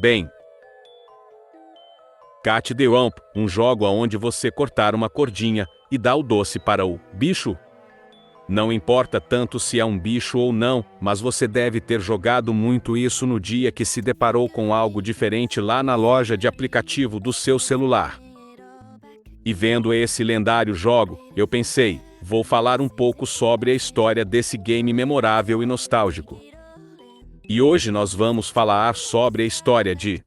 Bem, Cat the Rump, um jogo onde você cortar uma cordinha e dá o doce para o bicho. Não importa tanto se é um bicho ou não, mas você deve ter jogado muito isso no dia que se deparou com algo diferente lá na loja de aplicativo do seu celular. E vendo esse lendário jogo, eu pensei, vou falar um pouco sobre a história desse game memorável e nostálgico. E hoje nós vamos falar sobre a história de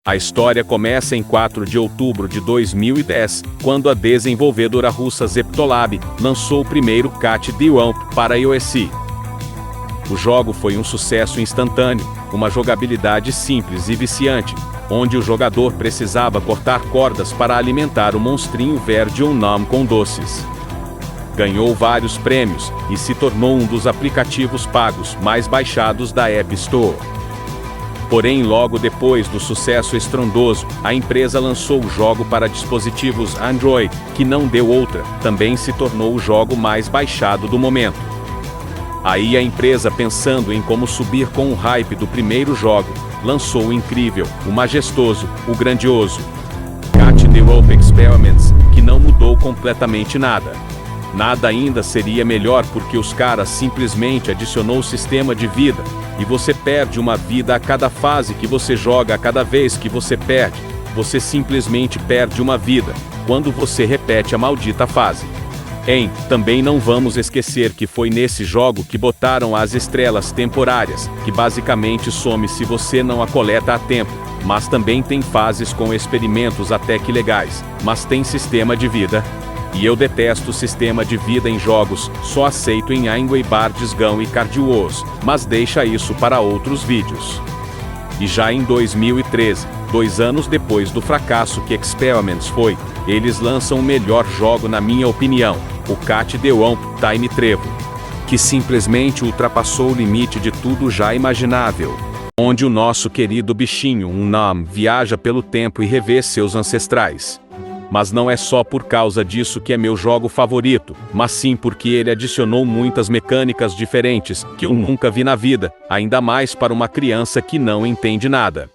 A história começa em 4 de outubro de 2010, quando a desenvolvedora russa Zeptolab lançou o primeiro Cat the Rump para iOS. O jogo foi um sucesso instantâneo, uma jogabilidade simples e viciante, onde o jogador precisava cortar cordas para alimentar o monstrinho verde Onam com doces. Ganhou vários prêmios e se tornou um dos aplicativos pagos mais baixados da App Store. Porém, logo depois do sucesso estrondoso, a empresa lançou o jogo para dispositivos Android, que não deu outra, também se tornou o jogo mais baixado do momento. Aí a empresa, pensando em como subir com o hype do primeiro jogo, lançou o incrível, o majestoso, o grandioso Cat the Rump Experiments, que não mudou completamente nada. Nada ainda seria melhor porque os caras simplesmente adicionou o sistema de vida, e você perde uma vida a cada fase que você joga. A cada vez que você perde, você simplesmente perde uma vida, quando você repete a maldita fase. Também não vamos esquecer que foi nesse jogo que botaram as estrelas temporárias, que basicamente some se você não a coleta a tempo, mas também tem fases com experimentos até que legais, mas tem sistema de vida. E eu detesto o sistema de vida em jogos, só aceito em Angry Birds Go e Card Wars, mas deixa isso para outros vídeos. E já em 2013, 2 anos depois do fracasso que Experiments foi, eles lançam o melhor jogo na minha opinião, o Cat the Rump Time Travel, que simplesmente ultrapassou o limite de tudo já imaginável, onde o nosso querido bichinho Onam viaja pelo tempo e revê seus ancestrais. Mas não é só por causa disso que é meu jogo favorito, mas sim porque ele adicionou muitas mecânicas diferentes que eu nunca vi na vida, ainda mais para uma criança que não entende nada.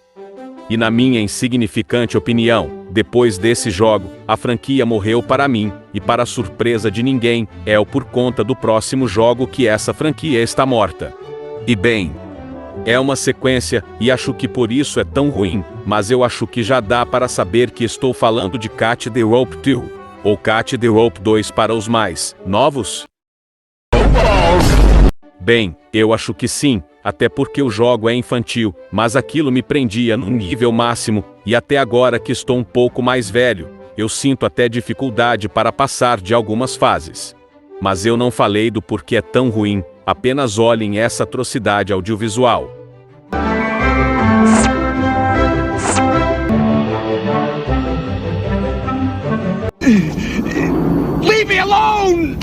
E na minha insignificante opinião, depois desse jogo, a franquia morreu para mim, e para surpresa de ninguém, é por conta do próximo jogo que essa franquia está morta. E bem, é uma sequência, e acho que por isso é tão ruim, mas eu acho que já dá para saber que estou falando de Cat the Rump 2, ou Cat the Rump 2 para os mais novos? Bem, eu acho que sim, até porque o jogo é infantil, mas aquilo me prendia no nível máximo, e até agora que estou um pouco mais velho, eu sinto até dificuldade para passar de algumas fases. Mas eu não falei do porquê é tão ruim, apenas olhem essa atrocidade audiovisual. Leave me alone!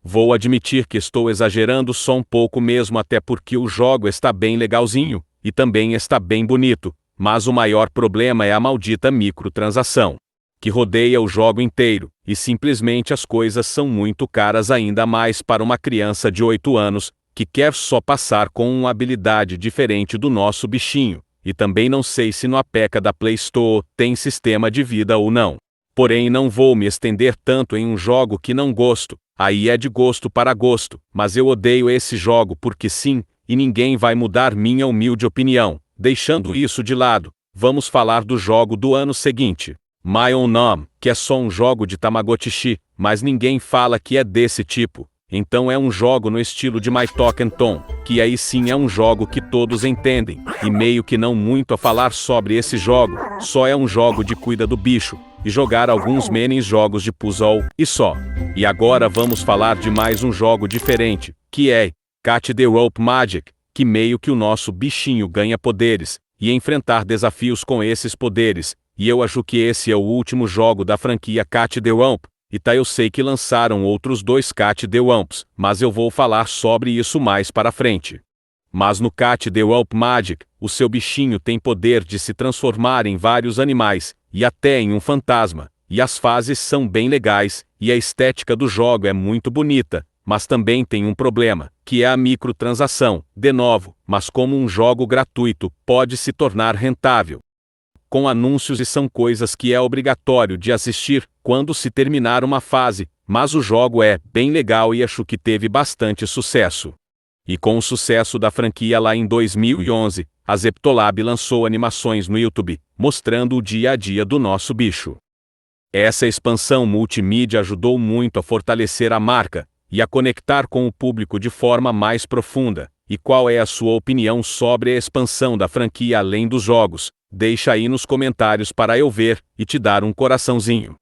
Vou admitir que estou exagerando só um pouco mesmo, até porque o jogo está bem legalzinho, e também está bem bonito, mas o maior problema é a maldita microtransação, que rodeia o jogo inteiro, e simplesmente as coisas são muito caras, ainda mais para uma criança de 8 anos, que quer só passar com uma habilidade diferente do nosso bichinho, e também não sei se no APK da Play Store tem sistema de vida ou não. Porém não vou me estender tanto em um jogo que não gosto, aí é de gosto para gosto, mas eu odeio esse jogo porque sim, e ninguém vai mudar minha humilde opinião. Deixando isso de lado, vamos falar do jogo do ano seguinte, My Onam, que é só um jogo de Tamagotchi, mas ninguém fala que é desse tipo. Então é um jogo no estilo de My Talking Tom, que aí sim é um jogo que todos entendem, e meio que não muito a falar sobre esse jogo, só é um jogo de cuida do bicho, e jogar alguns menis jogos de puzzle, e só. E agora vamos falar de mais um jogo diferente, que é Cat the Rump Magic, que meio que o nosso bichinho ganha poderes, e enfrentar desafios com esses poderes, e eu acho que esse é o último jogo da franquia Cat the Rump, E tá, eu sei que lançaram outros 2 Cat The Wumps, mas eu vou falar sobre isso mais para frente. Mas no Cat The Wump Magic, o seu bichinho tem poder de se transformar em vários animais, e até em um fantasma, e as fases são bem legais, e a estética do jogo é muito bonita, mas também tem um problema, que é a microtransação, de novo, mas como um jogo gratuito, pode se tornar rentável. Com anúncios e são coisas que é obrigatório de assistir quando se terminar uma fase, mas o jogo é bem legal e acho que teve bastante sucesso. E com o sucesso da franquia lá em 2011, a Zeptolab lançou animações no YouTube, mostrando o dia a dia do nosso bicho. Essa expansão multimídia ajudou muito a fortalecer a marca e a conectar com o público de forma mais profunda. E qual é a sua opinião sobre a expansão da franquia além dos jogos? Deixa aí nos comentários para eu ver e te dar um coraçãozinho.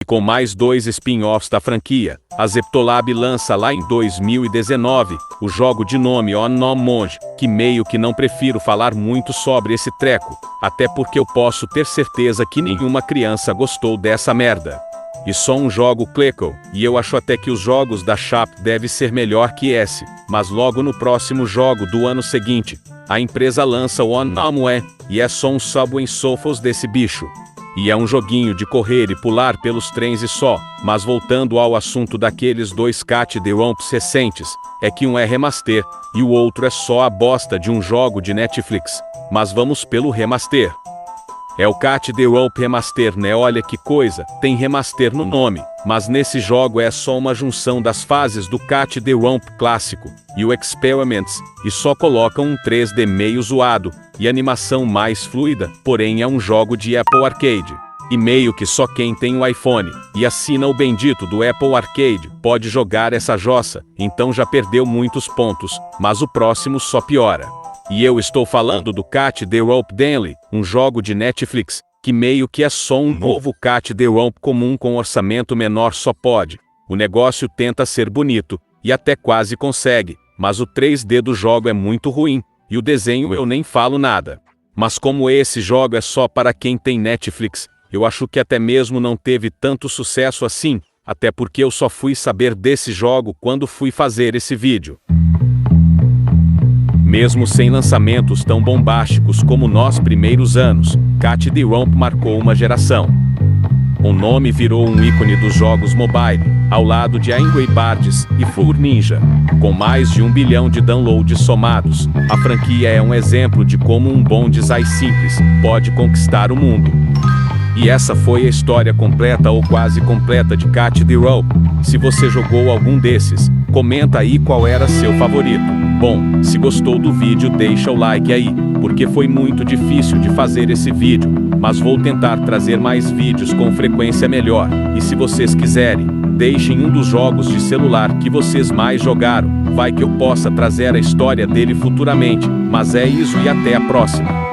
E com mais 2 spin-offs da franquia, a Zeptolab lança lá em 2019 o jogo de nome Unknown Monge, que meio que não prefiro falar muito sobre esse treco, até porque eu posso ter certeza que nenhuma criança gostou dessa merda. E só um jogo clickle, e eu acho até que os jogos da Shop deve ser melhor que esse, mas logo no próximo jogo do ano seguinte, a empresa lança o Unknown e é só um Subway Surfers desse bicho. E é um joguinho de correr e pular pelos trens e só, mas voltando ao assunto daqueles 2 Cat The Wumps recentes, é que um é remaster, e o outro é só a bosta de um jogo de Netflix, mas vamos pelo remaster. É o Cat The Wump Remaster, né? Olha que coisa, tem remaster no nome, mas nesse jogo é só uma junção das fases do Cat The Wump clássico e o Experiments, e só colocam um 3D meio zoado e animação mais fluida, porém é um jogo de Apple Arcade. E meio que só quem tem o iPhone e assina o bendito do Apple Arcade pode jogar essa jossa, então já perdeu muitos pontos, mas o próximo só piora. E eu estou falando do Cat The Wump Daily, um jogo de Netflix, que meio que é só um novo Cat The Wump comum com orçamento menor só pode. O negócio tenta ser bonito, e até quase consegue, mas o 3D do jogo é muito ruim, e o desenho eu nem falo nada. Mas como esse jogo é só para quem tem Netflix, eu acho que até mesmo não teve tanto sucesso assim, até porque eu só fui saber desse jogo quando fui fazer esse vídeo. Mesmo sem lançamentos tão bombásticos como nos primeiros anos, Cat The Wump marcou uma geração. O nome virou um ícone dos jogos mobile, ao lado de Angry Birds e Fruit Ninja. Com mais de 1 bilhão de downloads somados, a franquia é um exemplo de como um bom design simples pode conquistar o mundo. E essa foi a história completa ou quase completa de Cat The Wump. Se você jogou algum desses, comenta aí qual era seu favorito. Bom, se gostou do vídeo deixa o like aí, porque foi muito difícil de fazer esse vídeo, mas vou tentar trazer mais vídeos com frequência melhor. E se vocês quiserem, deixem um dos jogos de celular que vocês mais jogaram, vai que eu possa trazer a história dele futuramente. Mas é isso e até a próxima.